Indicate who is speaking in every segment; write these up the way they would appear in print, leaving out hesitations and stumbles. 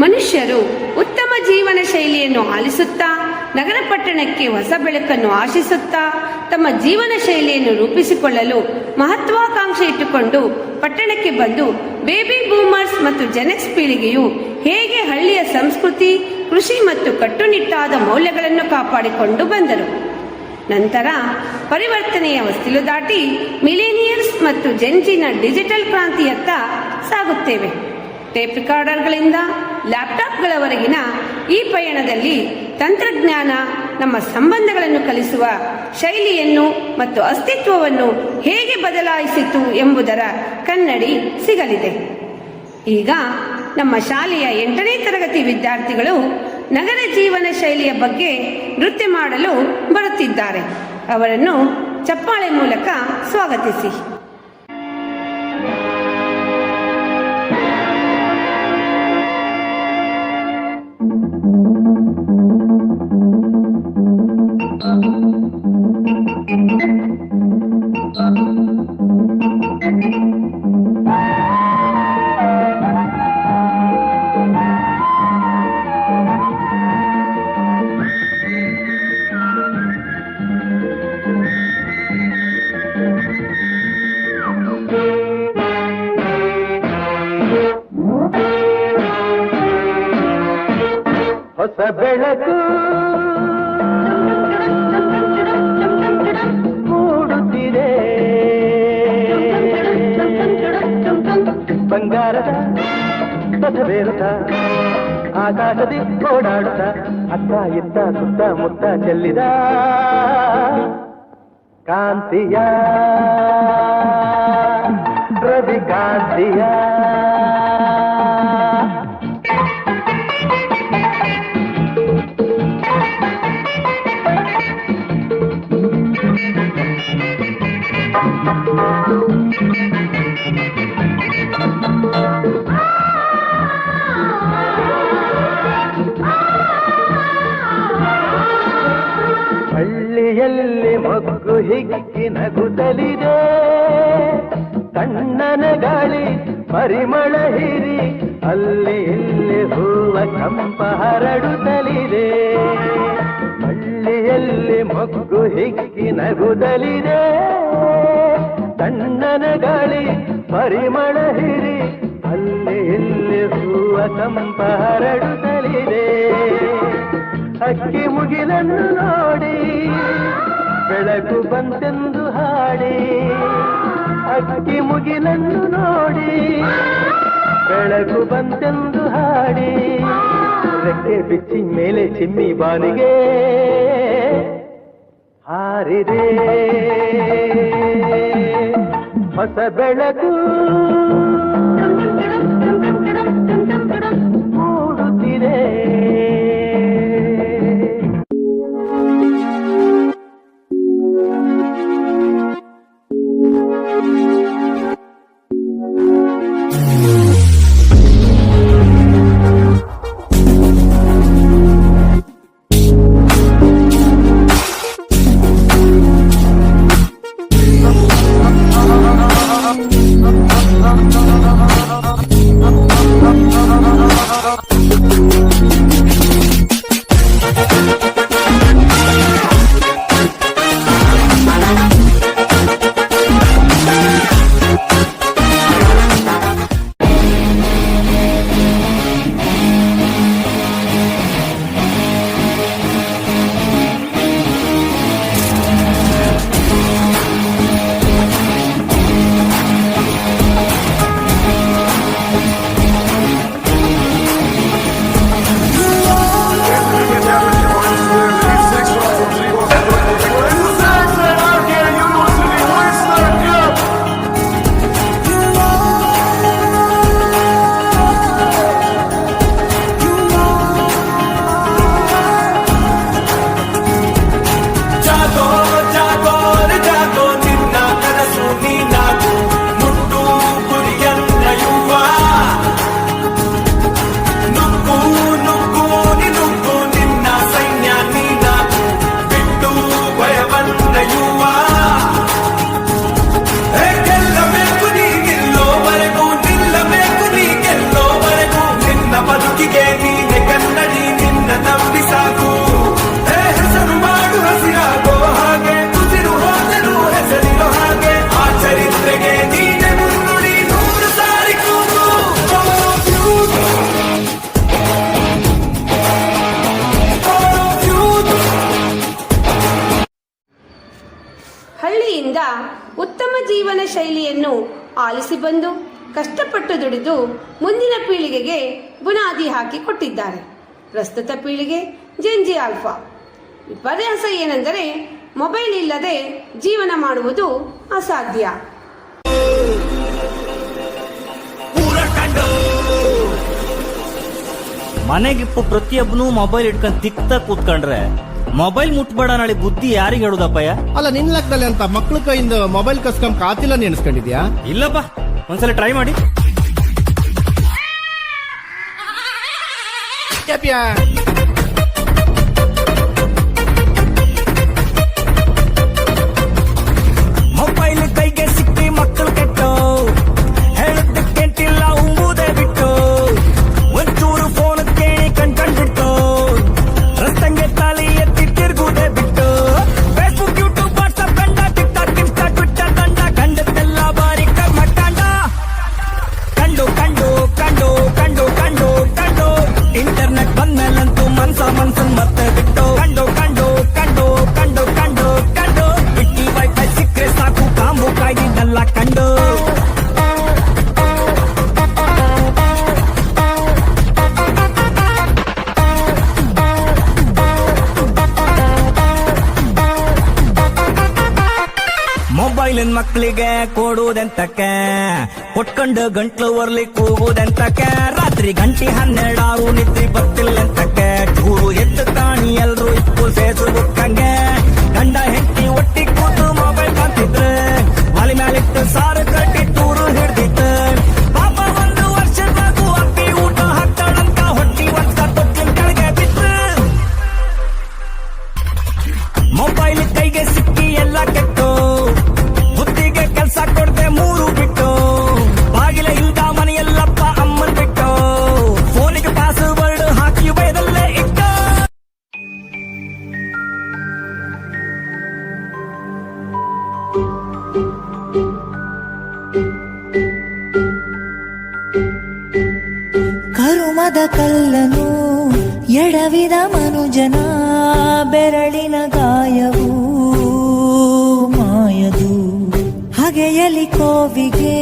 Speaker 1: ಮನುಷ್ಯರು ಉತ್ತಮ ಜೀವನ ಶೈಲಿಯನ್ನು ಆಲಿಸುತ್ತಾ ನಗರ ಪಟ್ಟಣಕ್ಕೆ ಹೊಸ ಬೆಳಕನ್ನು ಆಶಿಸುತ್ತಾ ತಮ್ಮ ಜೀವನ ಶೈಲಿಯನ್ನು ರೂಪಿಸಿಕೊಳ್ಳಲು ಮಹತ್ವಾಕಾಂಕ್ಷೆ ಇಟ್ಟುಕೊಂಡು ಪಟ್ಟಣಕ್ಕೆ ಬಂದು ಬೇಬಿ ಬೂಮರ್ಸ್ ಮತ್ತು ಜೆನೆಕ್ಸ್ ಪೀಳಿಗೆಯು ಹೇಗೆ ಹಳ್ಳಿಯ ಸಂಸ್ಕೃತಿ, ಕೃಷಿ ಮತ್ತು ಕಟ್ಟುನಿಟ್ಟಾದ ಮೌಲ್ಯಗಳನ್ನು ಕಾಪಾಡಿಕೊಂಡು ಬಂದರು. ನಂತರ ಪರಿವರ್ತನೆಯ ಹೊಸ್ತಿಲು ದಾಟಿ ಮಿಲೇನಿಯಲ್ಸ್ ಮತ್ತು ಜೆನ್ಜಿನ ಡಿಜಿಟಲ್ ಕ್ರಾಂತಿಯತ್ತ ಸಾಗುತ್ತೇವೆ. ಟೇಪ್ ರಿಕಾರ್ಡರ್ಗಳಿಂದ ಲ್ಯಾಪ್ಟಾಪ್ಗಳವರೆಗಿನ ಈ ಪಯಣದಲ್ಲಿ ತಂತ್ರಜ್ಞಾನ ನಮ್ಮ ಸಂಬಂಧಗಳನ್ನು ಕಲಿಸುವ ಶೈಲಿಯನ್ನು ಮತ್ತು ಅಸ್ತಿತ್ವವನ್ನು ಹೇಗೆ ಬದಲಾಯಿಸಿತು ಎಂಬುದರ ಕನ್ನಡಿ ಸಿಗಲಿದೆ. ಈಗ ನಮ್ಮ ಶಾಲೆಯ 8ನೇ ತರಗತಿ ವಿದ್ಯಾರ್ಥಿಗಳು ನಗರ ಜೀವನ ಶೈಲಿಯ ಬಗ್ಗೆ ನೃತ್ಯ ಮಾಡಲು ಬರುತ್ತಿದ್ದಾರೆ. ಅವರನ್ನು ಚಪ್ಪಾಳೆ ಮೂಲಕ ಸ್ವಾಗತಿಸಿ.
Speaker 2: ಹೊಸ ಬೆಳಕು ಮೂಡುತ್ತಿದೆ, ಬಂಗಾರದ ಪಥವೇರುತ್ತ ಆಕಾಶದಿ ಓಡಾಡುತ್ತ ಅತ್ತ ಇತ್ತ ಸುತ್ತ ಮುತ್ತ ಚೆಲ್ಲಿದ ಕಾಂತಿಯ ರವಿ ಕಾಂತಿಯ ಹಳ್ಳಿಯಲ್ಲಿ ಮೊಗ್ಗು ಹಿಗ್ಗಿ ನಗುತ್ತಲಿದೆ, ತಣ್ಣನ ಗಾಳಿ ಪರಿಮಳ ಹಿರಿ ಅಲ್ಲಿ ಇಲ್ಲಿ ಹೂವ ಕಂಪ ಹರಡುತ್ತಲಿದೆ. ಹಳ್ಳಿಯಲ್ಲಿ ಮೊಗ್ಗು ಹಿಗ್ಗಿ ನಗುತ್ತಲಿದೆ, ತಣ್ಣನ ಗಾಳಿ ಪರಿಮಳ ಹಿರಿ ಅಲ್ಲಿ ಇಲ್ಲಿ ಹೂವ ಕಂಪ ಹರಡುತ್ತಲಿದೆ. ಅಕ್ಕಿ ಮುಗಿಲನ್ನು ನೋಡಿ ಬೆಳಕು ಬಂತೆಂದು ಹಾಡಿ, ಅಕ್ಕಿ ಮುಗಿಲನ್ನು ನೋಡಿ ಬೆಳಕು ಬಂತೆಂದು ಹಾಡಿ, ರೆಕ್ಕೆ ಬಿಚ್ಚಿ ಮೇಲೆ ಚಿಮ್ಮಿ ಬಾನಿಗೆ ಹಾರಿದೆ ಹೊಸ ಬೆಳಕು ಮೂಡುತ್ತಿದೆ.
Speaker 3: ನೀನೆ ಕನ್ನಡಿ ನಿನ್ನ ನಂಬಿ ಸಾಕು ಹೆಸರು ಮಾಡು ಹಸಿರಾಗೋ ಹಾಗೆ ಉಸಿರು ಹೋದರು ಹೆಸರಿರೋ ಹಾಗೆ ಆ ಚರಿತ್ರೆಗೆ ನೀನೆ ಮುನ್ನುಡಿ 100 ಸಾರಿ ಕೂಗು
Speaker 1: ಹಳ್ಳಿಯಿಂದ ಉತ್ತಮ ಜೀವನ ಶೈಲಿಯನ್ನು ಆಲಿಸಿ ಬಂದು ಕಷ್ಟಪಟ್ಟು ದುಡಿದು ಮುಂದಿನ ಪೀಳಿಗೆಗೆ ಬುನಾದಿ ಹಾಕಿ ಕೊಟ್ಟಿದ್ದಾರೆ. ಪ್ರಸ್ತುತ ಪೀಳಿಗೆ ಜೆನ್ಜಿ ಆಲ್ಫಾ. ವಿಪರ್ಯಾಸ ಏನೆಂದರೆ ಮೊಬೈಲ್ ಇಲ್ಲದೆ ಜೀವನ ಮಾಡುವುದು ಅಸಾಧ್ಯ.
Speaker 4: ಮನೆಗಿಪ್ಪು ಪ್ರತಿಯೊಬ್ಬನು ಮೊಬೈಲ್ ಇಟ್ಕೊಂಡ್ ತಿಕ್ತ ಕೂತ್ಕೊಂಡ್ರೆ ಮೊಬೈಲ್ ಮುಟ್ಬೇಡ ನಾಳೆ ಬುದ್ಧಿ ಯಾರಿಗೆ ಹೇಳುದಪ್ಪಯ್ಯ?
Speaker 5: ಅಲ್ಲ ನಿನ್ ಲೆಕ್ಕದಲ್ಲಿ ಅಂತ ಮಕ್ಳ ಕೈಯಿಂದ ಮೊಬೈಲ್ ಕಸ್ಕೊಂಡ್ ಕಾತಿಲ್ಲ ನೆನೆಸ್ಕೊಂಡಿದ್ಯಾ?
Speaker 4: ಇಲ್ಲಪ್ಪ, ಒಂದ್ಸಲ ಟ್ರೈ ಮಾಡಿ.
Speaker 3: ಮೊಬೈಲ್ ಕೈಗೆ ಸಿಕ್ಕಿ ಮಕ್ಕಳು ಕೆಟ್ಟು ಹೇಳುತ್ತೆ ಕೆಟ್ಟಿಲ್ಲ ಉಂಬುದೇ ಬಿಟ್ಟು ಒಂಚೂರು ಫೋನ್ ಕೇಳಿ ಕಣ್ಬಿಟ್ಟು ರಸ್ತಂಗೆ ತಾಲಿ ಎತ್ತಿ ತಿರುಗುವುದೇ ಬಿಟ್ಟು ಫೇಸ್ಬುಕ್ ಯೂಟ್ಯೂಬ್ ವಾಟ್ಸ್ಆಪ್ ಗಂಡ ಟಿಕ್ಟಾಕ್ ಇನ್ಸ್ಟಾ ಟ್ವಿಟ್ಟರ್ ಗಂಡ ಗಂಡದೆಲ್ಲ ಬಾರಿ ಕರ್ಮಕಾಂಡ ಕಂಡು ಕಂಡು ಕಂಡು ಕಂಡು ಕಂಡು ಕಂಡು ಇಂಟರ್ನೆಟ್ ಬಂದ್ಮೇಲಂತೂ ಮನ್ಸನ್ ಮತ್ತೆ ಬಿಟ್ಟು ಕಂಡು ಕಂಡು ಕಂಡು ಕಂಡು ಕಂಡು ಕಂಡು ಬಿಟ್ಟಿ ವೈಫೈ ಸಿಕ್ಕರೆ ಸಾಕು ಕಾಂಬು ಕಾಯ್ದಿದ್ದಲ್ಲ ಕಂಡು ಮೊಬೈಲಿನ ಮಕ್ಕಳಿಗೆ ಕೊಡುವುದೆಂತಕ್ಕೆ ಕೊಟ್ಕೊಂಡು ಗಂಟ್ಲು ಒರ್ಲಿ ಕೂಗುವುದೆಂತಕ್ಕೆ ರಾತ್ರಿ ಗಂಟೆ 12 ನಿದ್ರಿ ಬರ್ತಿಲ್ಲಂತಕ್ಕೆ ಚೂರು ಎದ್ದು ಕಾಣಿ ಎಲ್ರು ಇಪ್ಪು ಫೇಸ್ಬುಕ್ ಹಂಗೆ ಗಂಡ ಹೆಂಡತಿ ಒಟ್ಟಿ ಕೂತು ಮೊಬೈಲ್ ಬಂತಿದ್ರೆ ವಾಲಿ ಮ್ಯಾಲಿಟ್ಟು ಸಾರು ಕಟ್ಟಿ ಟೂರು ಹಿಡ್ದಿತ್ತು ಪಾಪ 1 ವರ್ಷದಾಗೂ ಅಪ್ಪಿ ಊಟ ಹಾಕ್ತಾಳಂತ ಹೊಟ್ಟಿ ವರ್ಷ ತೊಟ್ಟಿನ ಕೆಳಗೆ ಬಿತ್ತು ಮೊಬೈಲ್ ಕೈಗೆ ಸಿಕ್ಕಿ ಎಲ್ಲ ಕೆಟ್ಟು ಬುದ್ಧಿಗೆ ಕೆಲಸ ಕೊಡದೆ 3 ಬಿಟ್ಟು ಬಾಗಿಲ ಇಲ್ದ ಮನೆಯಲ್ಲಪ್ಪ ಅಮ್ಮನ್ ಬಿಟ್ಟು ಫೋನಿಗೆ ಪಾಸ್ವರ್ಡ್ ಹಾಕಿ ಬಯದಲ್ಲೇ ಇಟ್ಟು
Speaker 6: ಕರುಮದ ಕಲ್ಲನು ಎಡವಿದ ಮನುಜನ ಬೆರಳಿನ ಗಾಯವು ಮಾಯದು ಹಗೆಯಲಿ ಕೋವಿಗೆ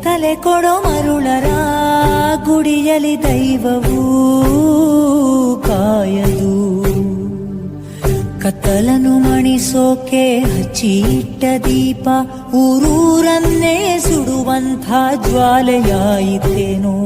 Speaker 6: ತಲೆ ಕೊಡೋ ಮರುಳರ ಗುಡಿಯಲಿ ದೈವವು ಕಾಯದು ಕತ್ತಲನು ಮಣಿಸೋಕೆ ಹಚ್ಚಿಟ್ಟ ದೀಪ ಊರೂರನ್ನೇ ಸುಡುವಂಥ ಜ್ವಾಲೆಯಾಯಿತೇನೋ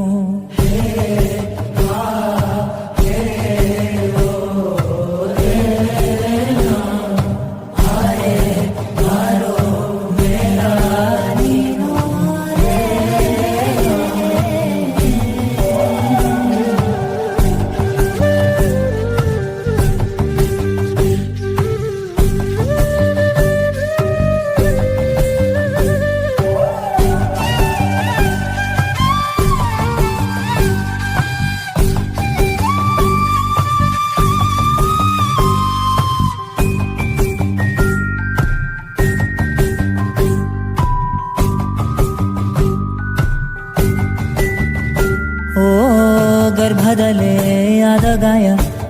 Speaker 6: ಗರ್ಭದಲ್ಲೇ ಆದ ಗಾಯ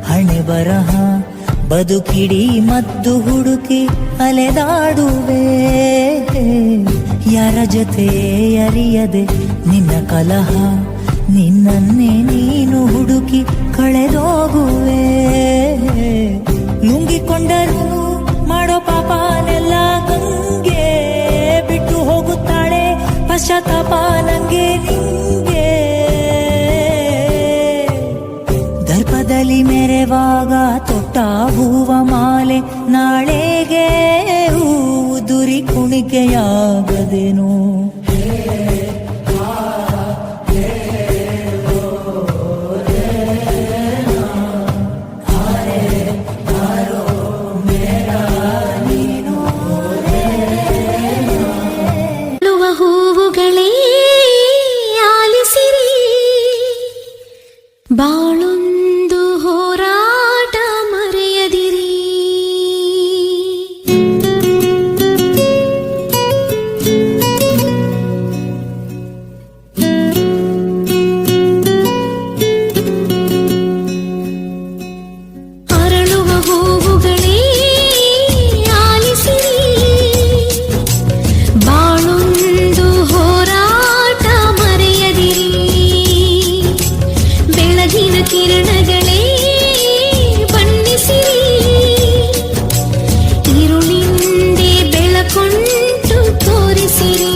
Speaker 6: ಹಣೆ ಬರಹ ಬದುಕಿಡಿ ಮದ್ದು ಹುಡುಕಿ ಅಲೆದಾಡುವೆ ಯಾರ ಜೊತೆ ಅರಿಯದೆ ನಿನ್ನ ಕಲಹ ನಿನ್ನನ್ನೇ ನೀನು ಹುಡುಕಿ ಕಳೆದೋಗುವೆ ನುಂಗಿಕೊಂಡರು ಮಾಡೋ ಪಾಪನೆಲ್ಲ ಗಂಗೆ ಬಿಟ್ಟು ಹೋಗುತ್ತಾಳೆ ಪಶ್ಚಾತ್ತಾಪ ನಂಗೆ ನಿಂಗೆ ದರ್ಪದಲ್ಲಿ ಮೆರೆವಾಗ ತೊಟ್ಟ ಹೂವ ಮಾಲೆ ನಾಳೆಗೆ ಉದುರಿ ಕುಣಿಕೆಯಾಗದೇನು
Speaker 7: ಹೂವುಗಳೇ ಆಲಿಸಿರಿ ಬಾಳು ಬೆಳಕಿನ ಕಿರಣಗಳೇ ಬಣ್ಣಿಸಿರಿ ഇരുളിന്റെ ಬೆಳಕೊಂಟು ತೋರಿಸಿರಿ